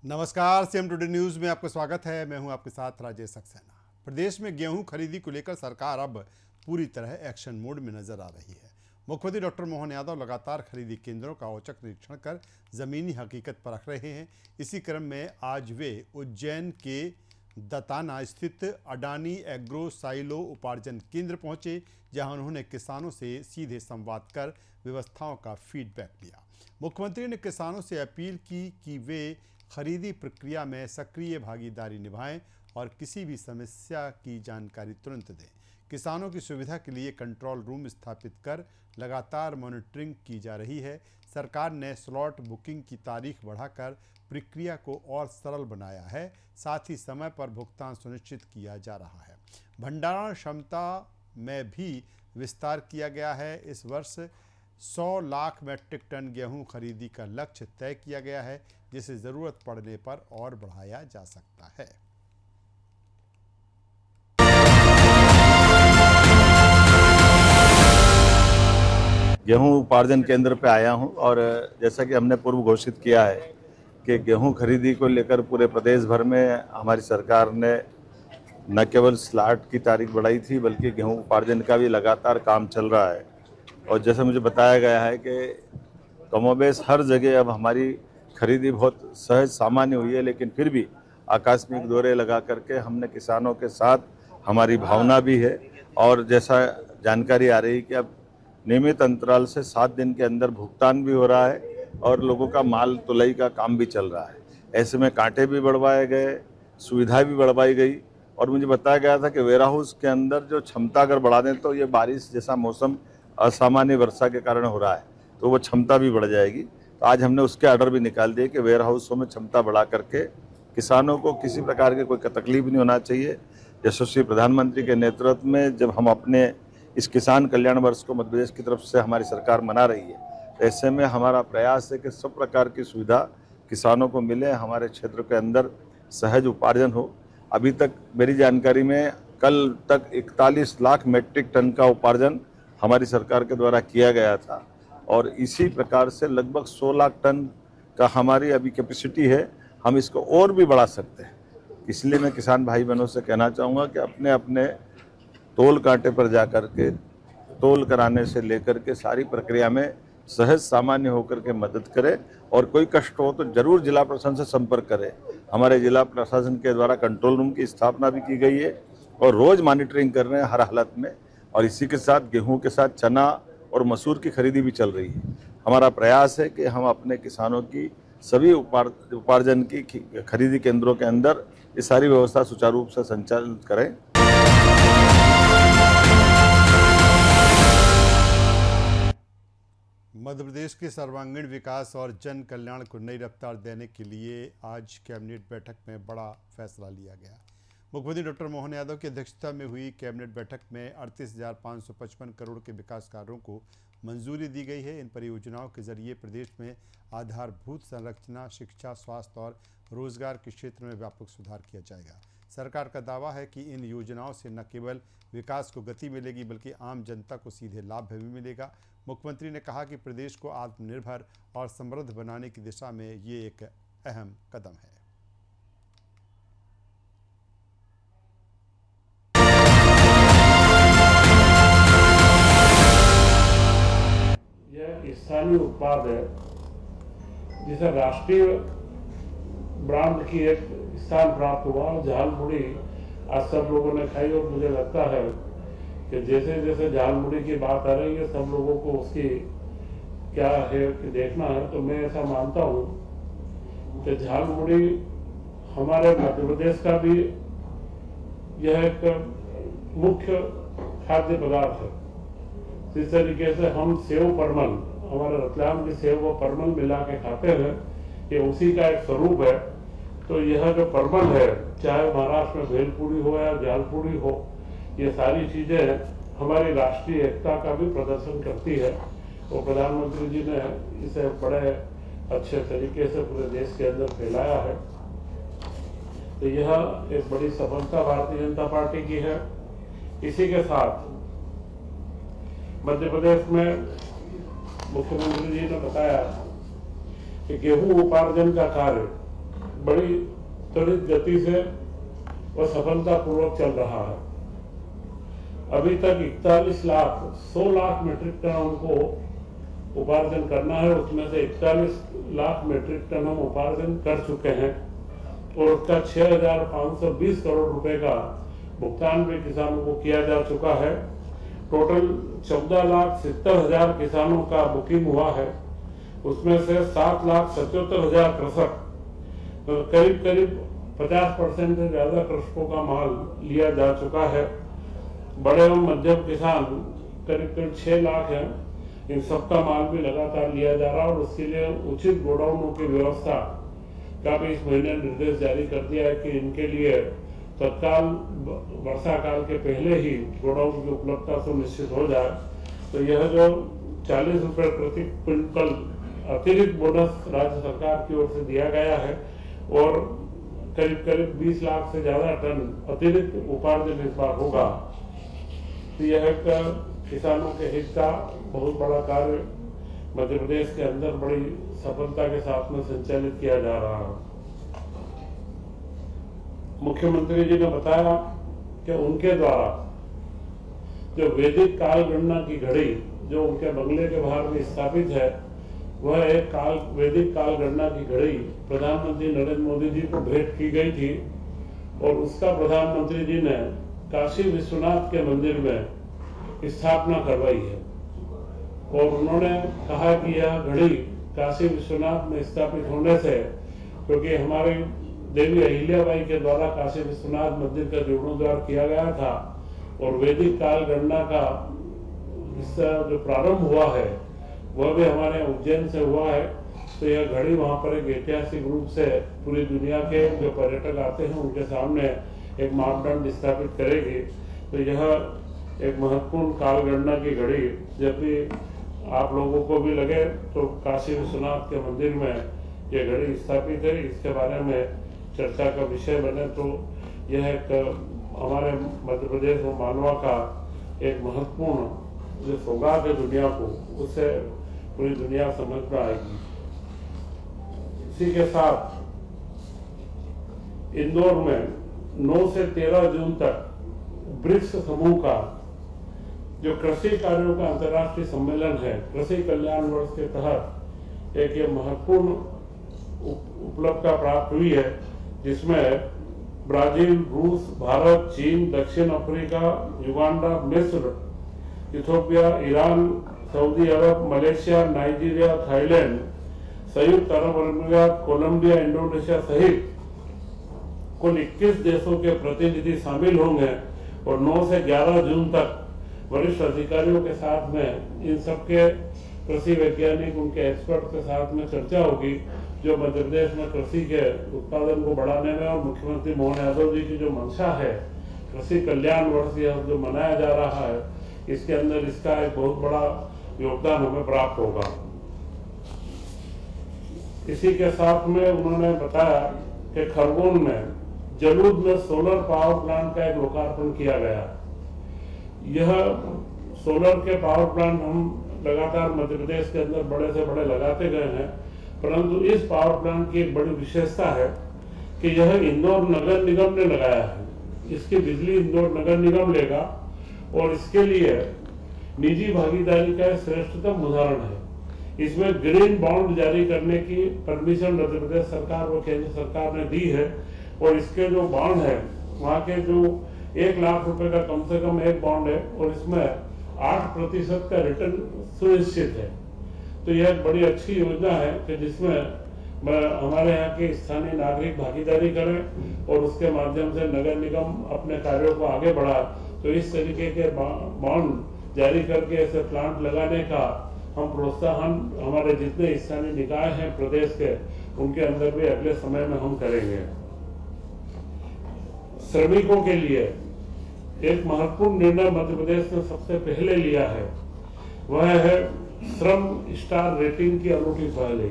नमस्कार, CM today news में आपका स्वागत है। मैं हूं आपके साथ राजेश सक्सेना। प्रदेश में गेहूं खरीदी को लेकर सरकार अब पूरी तरह एक्शन मोड में नजर आ रही है। मुख्यमंत्री डॉक्टर मोहन यादव लगातार खरीदी केंद्रों का औचक निरीक्षण कर जमीनी हकीकत परख रहे हैं। इसी क्रम में आज वे उज्जैन के दताना स्थित अडानी एग्रो साइलो उपार्जन केंद्र पहुंचे, जहां उन्होंने किसानों से सीधे संवाद कर व्यवस्थाओं का फीडबैक लिया। मुख्यमंत्री ने किसानों से अपील की कि वे खरीदी प्रक्रिया में सक्रिय भागीदारी निभाएं और किसी भी समस्या की जानकारी तुरंत दें। किसानों की सुविधा के लिए कंट्रोल रूम स्थापित कर लगातार मॉनिटरिंग की जा रही है। सरकार ने स्लॉट बुकिंग की तारीख बढ़ाकर प्रक्रिया को और सरल बनाया है। साथ ही समय पर भुगतान सुनिश्चित किया जा रहा है। भंडारण क्षमता में भी विस्तार किया गया है। इस वर्ष 100 लाख मैट्रिक टन गेहूं खरीदी का लक्ष्य तय किया गया है, जिसे जरूरत पड़ने पर और बढ़ाया जा सकता है। गेहूं उपार्जन केंद्र पे आया हूं और जैसा कि हमने पूर्व घोषित किया है कि गेहूं खरीदी को लेकर पूरे प्रदेश भर में हमारी सरकार ने न केवल स्लॉट की तारीख बढ़ाई थी, बल्कि गेहूं उपार्जन का भी लगातार काम चल रहा है। और जैसे मुझे बताया गया है कि कमोबेश हर जगह अब हमारी खरीदी बहुत सहज सामान्य हुई है, लेकिन फिर भी आकस्मिक दौरे लगा करके हमने किसानों के साथ हमारी भावना भी है। और जैसा जानकारी आ रही है कि अब नियमित अंतराल से 7 दिन के अंदर भुगतान भी हो रहा है और लोगों का माल तुलाई का काम भी चल रहा है। ऐसे में कांटे भी बढ़वाए गए, सुविधा भी बढ़वाई गई। और मुझे बताया गया था कि वेयर हाउस के अंदर जो क्षमता अगर बढ़ा दें तो ये बारिश जैसा मौसम असामान्य वर्षा के कारण हो रहा है, तो वो क्षमता भी बढ़ जाएगी। तो आज हमने उसके ऑर्डर भी निकाल दिए कि वेयर हाउसों में क्षमता बढ़ा करके किसानों को किसी प्रकार की कोई तकलीफ नहीं होना चाहिए। यशस्वी प्रधानमंत्री के नेतृत्व में जब हम अपने इस किसान कल्याण वर्ष को मध्य प्रदेश की तरफ से हमारी सरकार मना रही है, ऐसे में हमारा प्रयास है कि सब प्रकार की सुविधा किसानों को मिले, हमारे क्षेत्र के अंदर सहज उपार्जन हो। अभी तक मेरी जानकारी में कल तक 41 लाख मैट्रिक टन का उपार्जन हमारी सरकार के द्वारा किया गया था और इसी प्रकार से लगभग 100 लाख टन का हमारी अभी कैपेसिटी है। हम इसको और भी बढ़ा सकते हैं। इसलिए मैं किसान भाई बहनों से कहना चाहूँगा कि अपने अपने तोल कांटे पर जा कर के तोल कराने से लेकर के सारी प्रक्रिया में सहज सामान्य होकर के मदद करें और कोई कष्ट हो तो जरूर जिला प्रशासन से संपर्क करें। हमारे जिला प्रशासन के द्वारा कंट्रोल रूम की स्थापना भी की गई है और रोज मॉनिटरिंग कर रहे हैं हर हालत में। और इसी के साथ गेहूं के साथ चना और मसूर की खरीदी भी चल रही है। हमारा प्रयास है कि हम अपने किसानों की सभी उपार्जन की खरीदी केंद्रों के अंदर ये सारी व्यवस्था सुचारू रूप से संचालित करें। मध्य प्रदेश के सर्वांगीण विकास और जन कल्याण को नई रफ्तार देने के लिए आज कैबिनेट बैठक में बड़ा फैसला लिया गया। मुख्यमंत्री डॉक्टर मोहन यादव की अध्यक्षता में हुई कैबिनेट बैठक में 38,555 करोड़ के विकास कार्यों को मंजूरी दी गई है। इन परियोजनाओं के जरिए प्रदेश में आधारभूत संरचना, शिक्षा, स्वास्थ्य और रोजगार के क्षेत्र में व्यापक सुधार किया जाएगा। सरकार का दावा है कि इन योजनाओं से न केवल विकास को गति मिलेगी, बल्कि आम जनता को सीधे लाभ भी मिलेगा। मुख्यमंत्री ने कहा कि प्रदेश को आत्मनिर्भर और समृद्ध बनाने की दिशा में ये एक अहम कदम है। यह स्थानीय उत्पाद है जिसे राष्ट्रीय ब्रांड की एक स्थान प्राप्त हुआ। झालमुड़ी आज सब लोगों ने खाई और मुझे लगता है कि जैसे जैसे झालमुड़ी की बात आ रही है सब लोगों को उसकी क्या है कि देखना है। तो मैं ऐसा मानता हूँ कि झालमुड़ी हमारे मध्य प्रदेश का भी यह एक मुख्य खाद्य पदार्थ है। इस तरीके से हम सेव परमल, हमारे रतलाम की सेव व परमल मिला के खाते हैं, ये उसी का एक स्वरूप है। तो यह जो परमल है, चाहे महाराष्ट्र में भेलपुरी हो या झालपुड़ी हो, ये सारी चीजें हमारी राष्ट्रीय एकता का भी प्रदर्शन करती है। और प्रधानमंत्री जी ने इसे बड़े अच्छे तरीके से पूरे देश के अंदर फैलाया है। तो यह एक बड़ी सफलता भारतीय जनता पार्टी की है। इसी के साथ मध्य प्रदेश में मुख्यमंत्री जी ने बताया कि गेहूं उपार्जन का कार्य बड़ी त्वरित गति से व सफलतापूर्वक चल रहा है। अभी तक 100 लाख मीट्रिक टन हमको उपार्जन करना है, उसमें से 41 लाख मीट्रिक टन हम उपार्जन कर चुके हैं और उसका 6,520 करोड़ रुपए का भुगतान भी किसानों को किया जा चुका है। टोटल 14,70,000 किसानों का बुकिंग हुआ है, उसमें से 7,77,000 कृषक, करीब 50% से ज्यादा कृषकों का माल लिया जा चुका है। बड़े एवं मध्यम किसान करीब 6 लाख हैं, इन सबका माल भी लगातार लिया जा रहा है और उसके लिए उचित गोडाउनों की व्यवस्था का भी इस महीने निर्देश जारी कर दिया है कि इनके लिए तत्काल वर्षा काल के पहले ही गोडाउन की उपलब्धता सुनिश्चित हो जाए। तो यह जो 40 रुपए प्रति क्विंटल अतिरिक्त बोनस राज्य सरकार की ओर से दिया गया है और करीब 20 लाख से ज्यादा टन अतिरिक्त उपार्जन इस बार होगा, तो यह किसानों के हित का बहुत बड़ा कार्य मध्य प्रदेश के अंदर बड़ी सफलता के साथ में संचालित किया जा रहा है। मुख्यमंत्री जी ने बताया कि उनके द्वारा जो वैदिक काल गणना की घड़ी जो उनके बंगले के बाहर में स्थापित है, वह एक वैदिक काल गणना की घड़ी प्रधानमंत्री नरेंद्र मोदी जी को भेंट की गई थी और उसका प्रधानमंत्री जी ने काशी विश्वनाथ के मंदिर में स्थापना करवाई है और उन्होंने कहा कि यह घड़ी काशी विश्वनाथ में स्थापित होने से, क्योंकि हमारे देवी अहिल्याबाई के द्वारा काशी विश्वनाथ मंदिर का जीर्णोद्धार किया गया था और वैदिक काल गणना का इसका जो प्रारंभ हुआ है वह भी हमारे उज्जैन से हुआ है, तो यह घड़ी वहां पर एक ऐतिहासिक रूप से पूरी दुनिया के जो पर्यटक आते हैं उनके सामने एक मापदंड स्थापित करेगी। तो यह एक महत्वपूर्ण काल गणना की घड़ी जब भी आप लोगों को भी लगे तो काशी विश्वनाथ के मंदिर में यह घड़ी स्थापित है, इसके बारे में चर्चा का विषय बने तो यह एक हमारे मध्य प्रदेश और मालवा का एक महत्वपूर्ण जो सौगात है दुनिया को, उससे पूरी दुनिया समझ में आएगी। इसी के साथ इंदौर में 9 से 13 जून तक ब्रिक्स समूह का जो कृषि कार्यों का अंतर्राष्ट्रीय सम्मेलन है, कृषि कल्याण वर्ष के तहत एक ये महत्वपूर्ण उपलब्धता प्राप्त हुई है, जिसमें ब्राजील, रूस, भारत, चीन, दक्षिण अफ्रीका, युगांडा, मिस्र, इथियोपिया, ईरान, सऊदी अरब, मलेशिया, नाइजीरिया, थाईलैंड, संयुक्त अरब अमीरात, कोलंबिया, इंडोनेशिया सहित कुल 21 देशों के प्रतिनिधि शामिल होंगे और 9 से 11 जून तक वरिष्ठ अधिकारियों के साथ में इन सबके कृषि वैज्ञानिक उनके एक्सपर्ट के साथ में चर्चा होगी, जो मध्य प्रदेश में कृषि के उत्पादन को बढ़ाने में और मुख्यमंत्री मोहन यादव जी की जो मंशा है कृषि कल्याण वर्ष यह जो मनाया जा रहा है, इसके अंदर इसका एक बहुत बड़ा योगदान हमें प्राप्त होगा। इसी के साथ में उन्होंने बताया कि खरगोन में जलूद में सोलर पावर प्लांट का एक लोकार्पण किया गया। यह सोलर के पावर प्लांट हम लगातार मध्य प्रदेश के अंदर बड़े से बड़े लगाते गए हैं, परंतु इस पावर प्लांट की एक बड़ी विशेषता है कि यह इंदौर नगर निगम ने लगाया है। इसकी बिजली इंदौर नगर निगम लेगा और इसके लिए निजी भागीदारी का श्रेष्ठतम उदाहरण है। इसमें ग्रीन बॉन्ड जारी करने की परमिशन मध्य प्रदेश सरकार व केंद्र सरकार ने दी है और इसके जो बॉन्ड है वहाँ के जो 1 लाख रुपए का कम से कम एक बॉन्ड है और इसमें 8% का रिटर्न सुनिश्चित है। तो यह एक बड़ी अच्छी योजना है कि जिसमें हमारे यहाँ के स्थानीय नागरिक भागीदारी करें और उसके माध्यम से नगर निगम अपने कार्यों को आगे बढ़ाए। तो इस तरीके के बॉन्ड जारी करके ऐसे प्लांट लगाने का हम प्रोत्साहन हमारे जितने स्थानीय निकाय हैं प्रदेश के उनके अंदर भी अगले समय में हम करेंगे। श्रमिकों के लिए एक महत्वपूर्ण निर्णय मध्य प्रदेश ने सबसे पहले लिया है, वह है श्रम स्टार रेटिंग की अनूठी पहल है।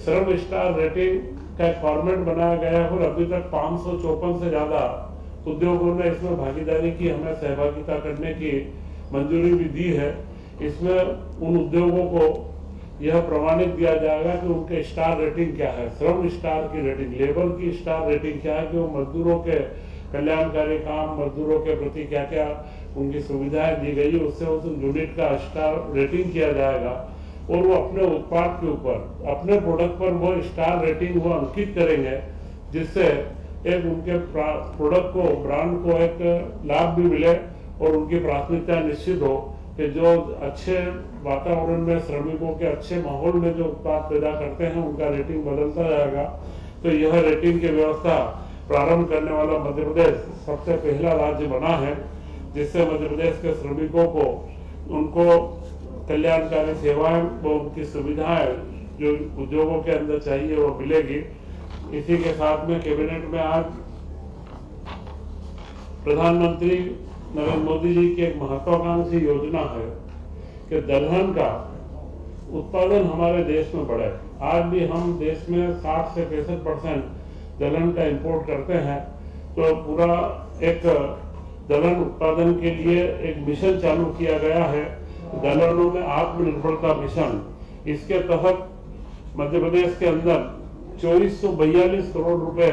श्रम स्टार रेटिंग का एक फॉर्मेट बनाया गया है और अभी तक 554 से ज्यादा उद्योगों ने इसमें भागीदारी की, हमें सहभागिता करने की मंजूरी भी दी है। इसमें उन उद्योगों को यह प्रमाणित किया जाएगा कि उनके स्टार रेटिंग क्या है, श्रम स्टार की रेटिंग, लेबर की स्टार रेटिंग क्या है, कि वो मजदूरों के कल्याणकारी काम, मजदूरों के प्रति क्या क्या उनकी सुविधाएं दी गई, उससे उस यूनिट का स्टार रेटिंग किया जाएगा और वो अपने उत्पाद के ऊपर, अपने प्रोडक्ट पर वो स्टार रेटिंग वो अंकित करेंगे, जिससे एक उनके प्रोडक्ट को, ब्रांड को एक लाभ भी मिले और उनकी प्राथमिकता निश्चित हो कि जो अच्छे वातावरण में, श्रमिकों के अच्छे माहौल में जो उत्पाद पैदा करते हैं उनका रेटिंग बदलता जाएगा। तो यह रेटिंग की व्यवस्था प्रारंभ करने वाला मध्य प्रदेश सबसे पहला राज्य बना है, जिससे मध्य प्रदेश के श्रमिकों को, उनको कल्याणकारी सेवाएं व उनकी सुविधाएं जो उद्योगों के अंदर चाहिए वो मिलेगी। इसी के साथ में कैबिनेट में आज प्रधानमंत्री नरेंद्र मोदी जी की एक महत्वाकांक्षी योजना है कि दलहन का उत्पादन हमारे देश में बढ़े। आज भी हम देश में 60 से 65% दलहन का इंपोर्ट करते हैं, तो पूरा एक दलहन उत्पादन के लिए एक मिशन चालू किया गया है, दलहनों में आत्मनिर्भरता मिशन। इसके तहत मध्य प्रदेश के अंदर 2442 करोड़ रुपए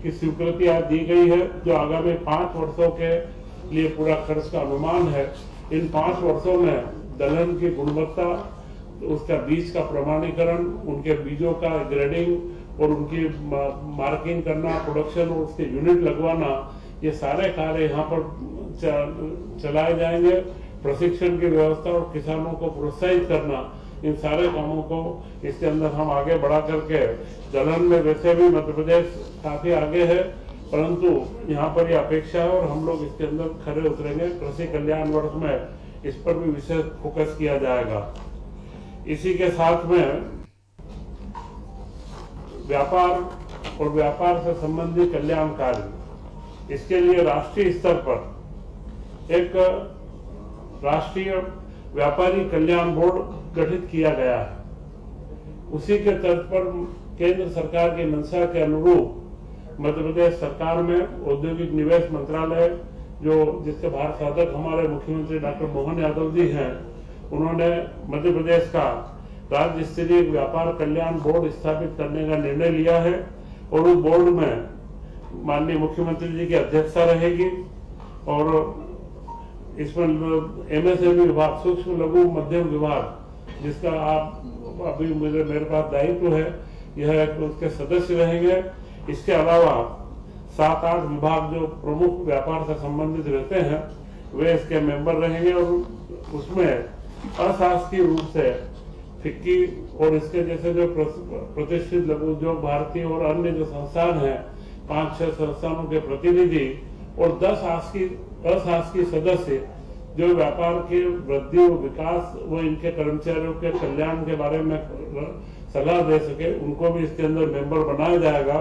की स्वीकृति आज दी गई है, जो आगामी 5 वर्षों के लिए पूरा खर्च का अनुमान है। इन 5 वर्षों में दलहन की गुणवत्ता, उसका बीज का प्रमाणीकरण, उनके बीजों का ग्रेडिंग और उनकी मार्किंग करना, प्रोडक्शन और उसके यूनिट लगवाना, ये सारे कार्य यहाँ पर चलाए जाएंगे। प्रशिक्षण की व्यवस्था और किसानों को प्रोत्साहित करना, इन सारे कामों को इसके अंदर हम आगे बढ़ा करके, दलहन में वैसे भी मध्य प्रदेश काफी आगे है, परंतु यहाँ पर ये अपेक्षा है और हम लोग इसके अंदर खरे उतरेंगे। कृषि कल्याण वर्ष में इस पर भी विशेष फोकस किया जाएगा। इसी के साथ में व्यापार और व्यापार से संबंधित कल्याण कार्य, इसके लिए राष्ट्रीय स्तर पर एक राष्ट्रीय व्यापारी कल्याण बोर्ड गठित किया गया है। उसी के तर्ज पर केंद्र सरकार की मंशा के अनुरूप मध्य प्रदेश सरकार में औद्योगिक निवेश मंत्रालय, जो जिसके भारत साधक हमारे मुख्यमंत्री डॉक्टर मोहन यादव जी हैं, उन्होंने मध्य प्रदेश का राज्य स्तरीय व्यापार कल्याण बोर्ड स्थापित करने का निर्णय लिया है और उस बोर्ड में माननीय मुख्यमंत्री जी की अध्यक्षता रहेगी और इसमें MSME विभाग, सूक्ष्म लघु मध्यम विभाग, जिसका आप अभी मेरे पास दायित्व है, यह उसके सदस्य रहेंगे। इसके अलावा 7-8 विभाग जो प्रमुख व्यापार से संबंधित रहते हैं वे इसके मेंबर रहेंगे और उसमें अशासकीय रूप से फिक्की और इसके जैसे जो प्रतिष्ठित लघु उद्योग भारती और अन्य जो संस्थान हैं, 5-6 संस्थानों के प्रतिनिधि और 10 अशासकीय सदस्य जो व्यापार के वृद्धि और विकास व इनके कर्मचारियों के कल्याण के बारे में सलाह दे सके, उनको भी इसके अंदर मेंबर बनाया जाएगा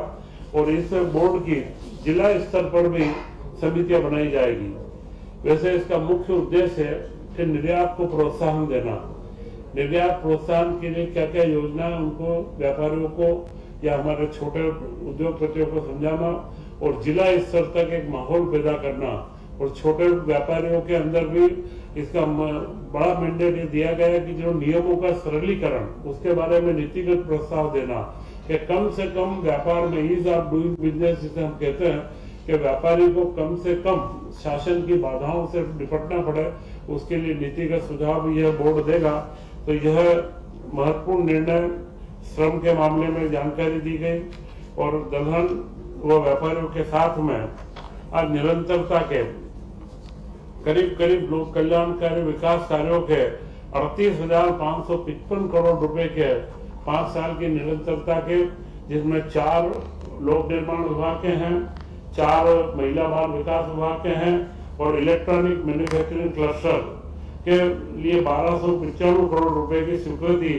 और इस बोर्ड की जिला स्तर पर भी समितियां बनाई जाएगी। वैसे इसका मुख्य उद्देश्य है कि निर्यात को प्रोत्साहन देना। निर्यात प्रोत्साहन के लिए क्या क्या योजनाएं उनको, व्यापारियों को या हमारे छोटे उद्योगपतियों को समझाना और जिला स्तर तक एक माहौल पैदा करना और छोटे व्यापारियों के अंदर भी इसका बड़ा मैंडेट ये दिया गया है कि जो नियमों का सरलीकरण, उसके बारे में नीतिगत प्रस्ताव देना कि कम से कम व्यापार में ईज ऑफ डूइंग बिजनेस जिसे हम कहते हैं कि व्यापारी को कम से कम शासन की बाधाओं से निपटना पड़े, उसके लिए नीतिगत सुझाव भी यह बोर्ड देगा। तो यह महत्वपूर्ण निर्णय श्रम के मामले में जानकारी दी गई और दलहन व व्यापारियों के साथ में आज निरंतरता के करीब लोक कल्याणकारी विकास कार्यों के 38,555 करोड़ रुपए के 5 साल की निरंतरता के, जिसमें 4 लोक निर्माण विभाग के हैं, 4 महिला बाल विकास विभाग के हैं और इलेक्ट्रॉनिक मैन्युफैक्चरिंग क्लस्टर के लिए 1295 करोड़ रुपए की स्वीकृति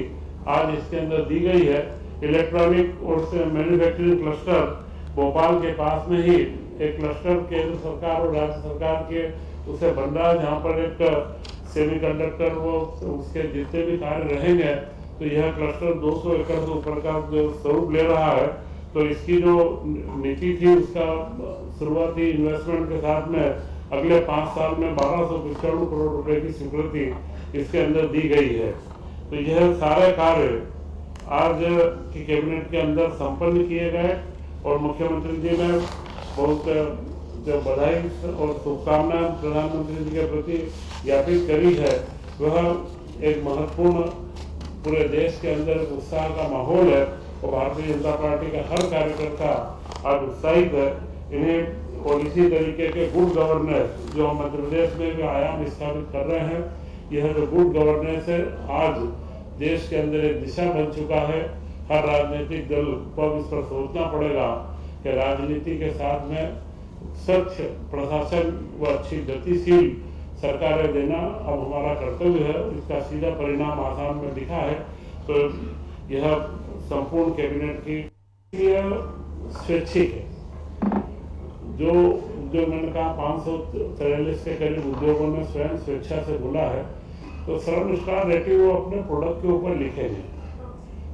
आज इसके अंदर दी गई है। इलेक्ट्रॉनिक और मैन्युफैक्चरिंग क्लस्टर भोपाल के पास में ही एक क्लस्टर केंद्र सरकार और राज्य सरकार के उसे बन रहा है, जहाँ पर एक सेमीकंडक्टर वो उसके जितने भी कार्य रहेंगे, तो यह क्लस्टर 200 एकड़ से ऊपर का जो स्वरूप ले रहा है। तो इसकी जो नीति थी उसका शुरुआती इन्वेस्टमेंट के साथ में अगले 5 साल में 1295 करोड़ रुपए की स्वीकृति इसके अंदर दी गई है। तो यह सारे कार्य आज की कैबिनेट के अंदर संपन्न किए गए और मुख्यमंत्री जी ने बहुत जो बधाई और शुभकामनाएं प्रधानमंत्री जी के प्रति ज्ञापित करी है, वह एक महत्वपूर्ण पूरे देश के अंदर उत्साह का माहौल है और भारतीय जनता पार्टी का हर कार्यकर्ता आज उत्साहित है। इन्हें और इसी तरीके के गुड गवर्नेंस जो हम मध्य प्रदेश में भी आयाम स्थापित कर रहे हैं, यह जो गुड गवर्नेंस है आज देश के अंदर एक दिशा बन चुका है। हर राजनीतिक दल को इस पर सोचना पड़ेगा कि राजनीति के साथ में स्वच्छ प्रशासन व अच्छी गतिशील सरकारें देना अब हमारा कर्तव्य है। इसका सीधा परिणाम आसाम में दिखा है। तो यह संपूर्ण कैबिनेट की स्वैच्छिक है। जो मैंने कहा 543 के करीब उद्योगों ने स्वयं स्वेच्छा से बोला है, तो श्रम स्टार रेटिंग वो अपने प्रोडक्ट के ऊपर लिखेंगे।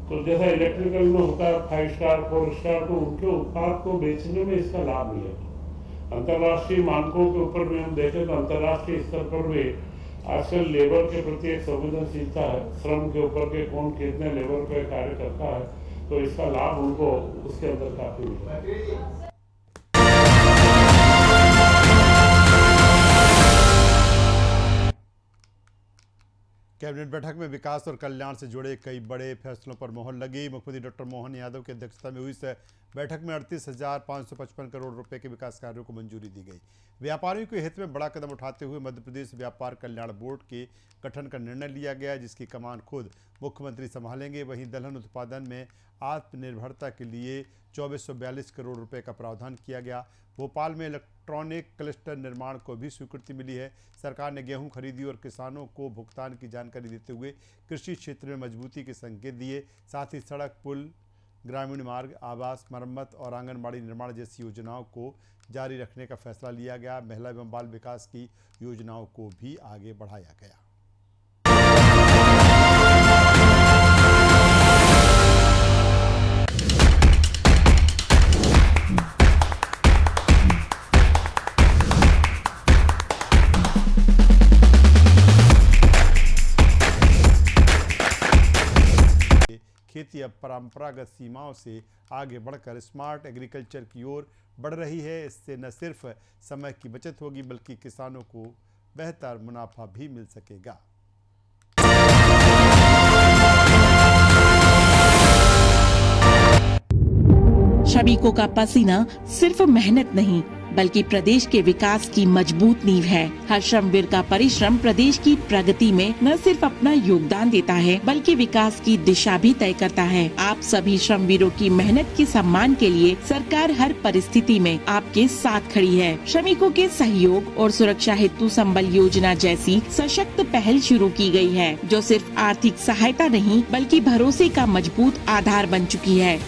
तो जैसा इलेक्ट्रिकल में होता है 5 स्टार 4 स्टार, तो उनके उत्पाद को बेचने में इसका लाभ मिलेगा। अंतर्राष्ट्रीय मानकों के ऊपर भी हम देखें तो अंतर्राष्ट्रीय स्तर पर भी आजकल लेबर के प्रति एक संवेदनशीलता है। श्रम के ऊपर के कौन कितने लेबर पे कार्य करता है, तो इसका लाभ उनको उसके अंदर काफी मिलेगा। कैबिनेट बैठक में विकास और कल्याण से जुड़े कई बड़े फैसलों पर मोहर लगी। मुख्यमंत्री डॉक्टर मोहन यादव की अध्यक्षता में हुई इस बैठक में 38,555 करोड़ रुपए के विकास कार्यों को मंजूरी दी गई। व्यापारियों के हित में बड़ा कदम उठाते हुए मध्य प्रदेश व्यापार कल्याण बोर्ड के गठन का निर्णय लिया गया, जिसकी कमान खुद मुख्यमंत्री संभालेंगे। वहीं दलहन उत्पादन में आत्मनिर्भरता के लिए 2442 करोड़ रुपए का प्रावधान किया गया। भोपाल में इलेक्ट्रॉनिक क्लस्टर निर्माण को भी स्वीकृति मिली है। सरकार ने गेहूं खरीदी और किसानों को भुगतान की जानकारी देते हुए कृषि क्षेत्र में मजबूती के संकेत दिए। साथ ही सड़क, पुल, ग्रामीण मार्ग, आवास, मरम्मत और आंगनबाड़ी निर्माण जैसी योजनाओं को जारी रखने का फैसला लिया गया। महिला एवं बाल विकास की योजनाओं को भी आगे बढ़ाया गया। खेती अब परंपरागत सीमाओं से आगे बढ़कर स्मार्ट एग्रीकल्चर की ओर बढ़ रही है। इससे न सिर्फ समय की बचत होगी बल्कि किसानों को बेहतर मुनाफा भी मिल सकेगा। श्रमिकों का पसीना सिर्फ मेहनत नहीं बल्कि प्रदेश के विकास की मजबूत नींव है। हर श्रमवीर का परिश्रम प्रदेश की प्रगति में न सिर्फ अपना योगदान देता है बल्कि विकास की दिशा भी तय करता है। आप सभी श्रमवीरों की मेहनत के सम्मान के लिए सरकार हर परिस्थिति में आपके साथ खड़ी है। श्रमिकों के सहयोग और सुरक्षा हेतु संबल योजना जैसी सशक्त पहल शुरू की गई है, जो सिर्फ आर्थिक सहायता नहीं बल्कि भरोसे का मजबूत आधार बन चुकी है।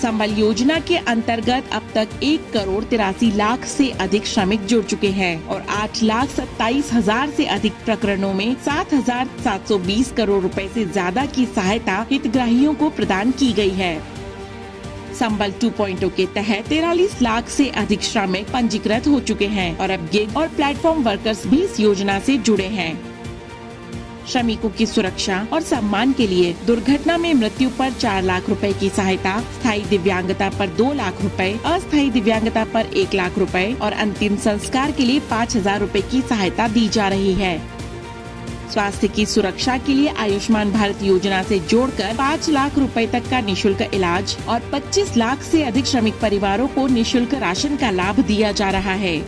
संबल योजना के अंतर्गत अब तक 1,83,00,000 से अधिक श्रमिक जुड़ चुके हैं और 8,27,000 से अधिक प्रकरणों में 7,720 करोड़ रुपए से ज्यादा की सहायता हितग्राहियों को प्रदान की गई है। संबल 2.0 के तहत 43 लाख से अधिक श्रमिक पंजीकृत हो चुके हैं और अब गिग और प्लेटफॉर्म वर्कर्स भी इस योजना से जुड़े हैं। श्रमिकों की सुरक्षा और सम्मान के लिए दुर्घटना में मृत्यु पर 4 लाख रुपए की सहायता, स्थायी दिव्यांगता पर 2 लाख रुपए, अस्थायी दिव्यांगता पर 1 लाख रुपए और अंतिम संस्कार के लिए 5,000 रुपए की सहायता दी जा रही है। स्वास्थ्य की सुरक्षा के लिए आयुष्मान भारत योजना से जोड़कर 5 लाख रुपए तक का निशुल्क इलाज और 25 लाख से अधिक श्रमिक परिवारों को निशुल्क राशन का लाभ दिया जा रहा है।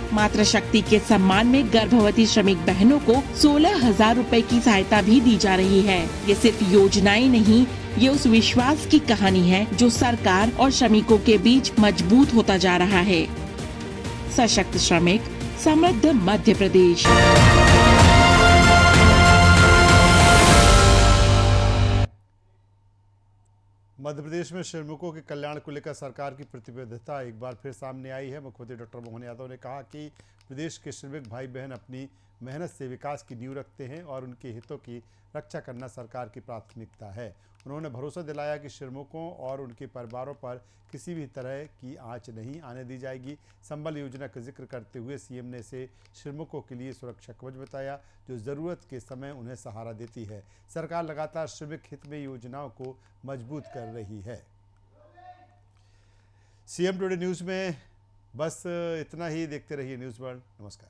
मातृशक्ति के सम्मान में गर्भवती श्रमिक बहनों को 16,000 रुपए की सहायता भी दी जा रही है। ये सिर्फ योजनाएं नहीं, ये उस विश्वास की कहानी है जो सरकार और श्रमिकों के बीच मजबूत होता जा रहा है। सशक्त श्रमिक, समृद्ध मध्य प्रदेश। मध्य प्रदेश में श्रमिकों के कल्याण को लेकर सरकार की प्रतिबद्धता एक बार फिर सामने आई है। मुख्यमंत्री डॉक्टर मोहन यादव ने कहा कि प्रदेश के श्रमिक भाई बहन अपनी मेहनत से विकास की नींव रखते हैं और उनके हितों की रक्षा करना सरकार की प्राथमिकता है। उन्होंने भरोसा दिलाया कि श्रमिकों और उनके परिवारों पर किसी भी तरह की आंच नहीं आने दी जाएगी। संबल योजना का जिक्र करते हुए सीएम ने इसे श्रमिकों के लिए सुरक्षा कवच बताया, जो ज़रूरत के समय उन्हें सहारा देती है। सरकार लगातार श्रमिक हित में योजनाओं को मजबूत कर रही है। सीएम टुडे न्यूज़ में बस इतना ही। देखते रहिए न्यूज़ वर्ल्ड। नमस्कार।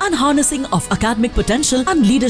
and harnessing of academic potential and leadership.